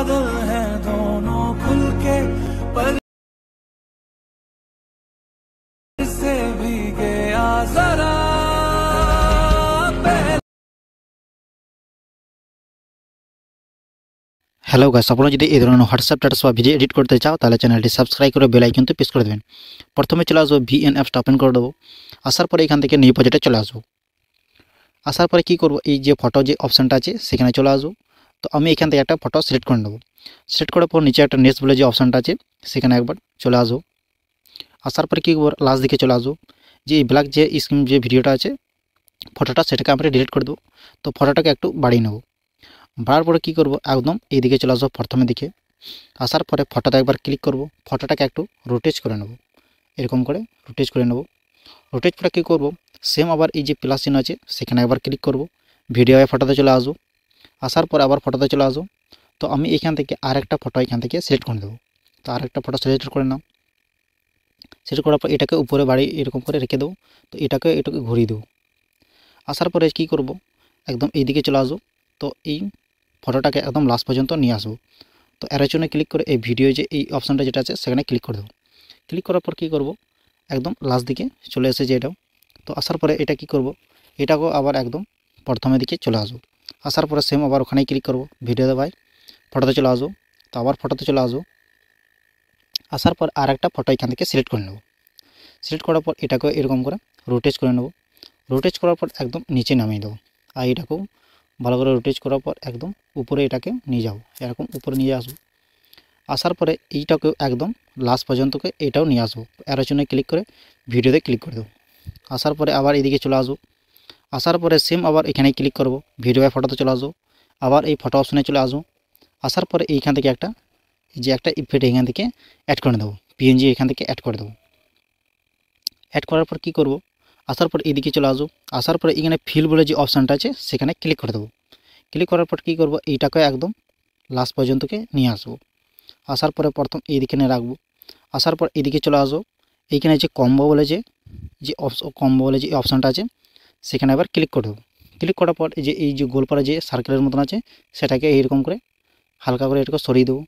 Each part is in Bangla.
बादल हैं दोनों खुल के पर से भीगे आ जरा हेलो गाइस আপনারা যদি এই ধরনের হোয়াটসঅ্যাপ স্ট্যাটাস বা ভিডিও এডিট করতে চাও তাহলে চ্যানেলটি সাবস্ক্রাইব করে বেল আইকনটি প্রেস করে দিবেন। প্রথমে চলে আসবো ভিএন অ্যাপসটা ওপেন করে দেব। আসার পরে এখান থেকে নিউ প্রজেক্টে চলে আসবো। আসার পরে কি করব, এই যে ফটো যে অপশনটা আছে সেখানে চলে আসবো। তো আমি এখান থেকে একটা ফটো সিলেক্ট করে নেব। সিলেক্ট করার পর নিচে একটা নেক্সট বলে যে অপশনটা আছে সেখানে একবার চলে আসবো। আসার পরে কি করব, লাস্ট দিকে চলে আসবো। যে এই ব্ল্যাক যে স্ক্রিন যে ভিডিওটা আছে ফটোটা সেটাকে আমরা ডিলিট করে দেব। তো ফটোটাকে একটু বাড়িয়ে নেব। বাড়ার পরে কী করব, একদম এই দিকে চলে আসবো প্রথমের দিকে। আসার পরে ফটোতে একবার ক্লিক করব, ফটোটাকে একটু রোটেট করে নেব, এরকম করে রোটেট করে নেব। রোটেট করে কী করব, সেম আবার এই যে প্লাস চিহ্ন আছে সেখানে একবার ক্লিক করব, ভিডিও ফটোতে চলে আসবো। আসার পর আবার ফটোতে চলে আসবো। তো আমি এখান থেকে আরেকটা ফটো এখান থেকে সিলেক্ট করে দেবো। তো আরেকটা ফটো সিলেক্ট করে নাও। সিলেক্ট করার পর এটাকে উপরে বাড়ি এরকম করে রেখে দেবো। তো এটাকে ঘুরিয়ে দেবো। আসার পরে কী করব, একদম এই দিকে চলে আসবো। তো এই ফটোটাকে একদম লাস্ট পর্যন্ত নিয়ে আসবো। তো এর জন্য ক্লিক করে এই ভিডিও যে এই অপশানটা যেটা আছে সেখানে ক্লিক করে দেবো। ক্লিক করার পর কী করব, একদম লাস্ট দিকে চলে এসেছে এটাও। তো আসার পরে এটা কি করব, এটাকেও আবার একদম প্রথমের দিকে চলে আসবো। আসার পরে সেম আবার ওখানেই ক্লিক করব, ভিডিওতে ভাই ফটোতে চলে আসবো। তো আবার ফটোতে চলে আসবো। আসার পর আর একটা ফটো এখান থেকে সিলেক্ট করে নেব। সিলেক্ট করার পর এটাকেও এরকম করে রোটেট করে নেব। রোটেট করার পর একদম নিচে নামিয়ে দেবো। আর এটাকেও ভালো করে রোটেট করার পর একদম উপরে এটাকে নিয়ে যাব, এরকম উপরে নিয়ে আসবো। আসার পরে এইটাকেও একদম লাস্ট পর্যন্তকে এটাও নিয়ে আসবো। এর জন্য ক্লিক করে ভিডিওতে ক্লিক করে দেবো। আসার পরে আবার এইদিকে চলে আসবো। আসার পরে সেম আবার এখানে ক্লিক করব, ভিডিও ফটোতে চলে আসবো। আবার এই ফটো অপশনে চলে আসবো। আসার পরে এইখান থেকে একটা ইফেক্ট এখান থেকে অ্যাড করে দেবো, পিএনজি এখান থেকে অ্যাড করে দেবো। অ্যাড করার পর কি করব, আসার পর এইদিকে চলে আসবো। আসার পরে এখানে ফিল বলে যে অপশানটা আছে সেখানে ক্লিক করে দেবো। ক্লিক করার পর কী করব, এইটাকে একদম লাস্ট পর্যন্তকে নিয়ে আসবো। আসার পরে প্রথম এইদিকে রাখবো। আসার পর এদিকে চলে আসবো। এইখানে যে কম্বো বলে যে অপশানটা আছে সেখানে আবার ক্লিক করে দেবো। ক্লিক করার পর এই যে গোলপাড়া যে সার্কেলের মতন আছে সেটাকে এইরকম করে হালকা করে এটাকে সরিয়ে দেবো।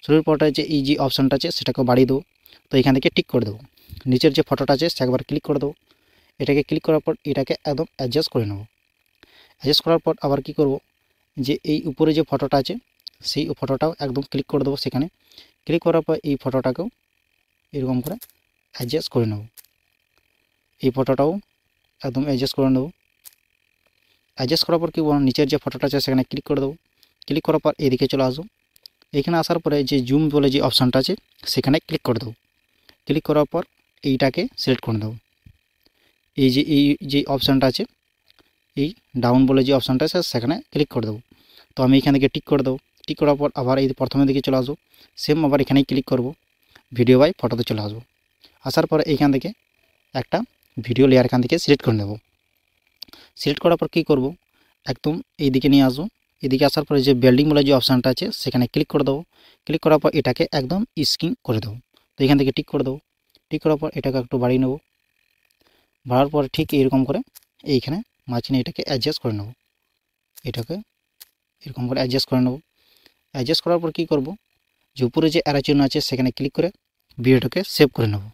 সরিয়ে পরটা যে এই যে অপশানটা আছে সেটাকে বাড়িয়ে দেবো। তো এখান থেকে টিক করে দেবো। নিচের যে ফটোটা আছে সে একবার ক্লিক করে দেবো। এটাকে ক্লিক করার পর এটাকে একদম অ্যাডজাস্ট করে নেব। অ্যাডজাস্ট করার পর আবার কি করব, যে এই উপরে যে ফটোটা আছে সেই ফটোটাও একদম ক্লিক করে দেবো। সেখানে ক্লিক করার পর এই ফটোটাকেও এরকম করে অ্যাডজাস্ট করে নেব। এই ফটোটাও একদম অ্যাডজাস্ট করে নেব। অ্যাডজাস্ট করার পর কি বলুন, নিচের যে ফটোটা আছে সেখানে ক্লিক করে দেবো। ক্লিক করার পর এদিকে চলে আসবো। এখানে আসার পরে যে জুম বলে যে অপশানটা আছে সেখানে ক্লিক করে দেবো। ক্লিক করার পর এইটাকে সিলেক্ট করে দেবো। এই যে অপশানটা আছে এই ডাউন বলে যে অপশানটা আছে সেখানে ক্লিক করে দেবো। তো আমি এখান থেকে টিক করে দেবো। টিক করার পর আবার এই প্রথমের দিকে চলে আসবো। সেম আবার এখানেই ক্লিক করব, ভিডিও বাই ফটোতে চলে আসবো। আসার পরে এইখান থেকে একটা ভিডিও লেয়ার এখান থেকে সিলেক্ট করে নেব। সিলেক্ট করার পর কী করব, একদম এইদিকে নিয়ে আসবো। এদিকে আসার পরে যে বিল্ডিং বলে যে অপশানটা আছে সেখানে ক্লিক করে দেবো। ক্লিক করার পর এটাকে একদম স্ক্রিন করে দেবো। তো এখান থেকে টিক করে দেবো। টিক করার পর এটাকে একটু বাড়িয়ে নেব। বাড়ার পর ঠিক এরকম করে এইখানে মাঝখানে এটাকে অ্যাডজাস্ট করে নেব। এটাকে এরকম করে অ্যাডজাস্ট করে নেব। অ্যাডজাস্ট করার পর কী করব, যে উপরে যে অ্যারো চিহ্ন আছে সেখানে ক্লিক করে ভিডিওটাকে সেভ করে নেব।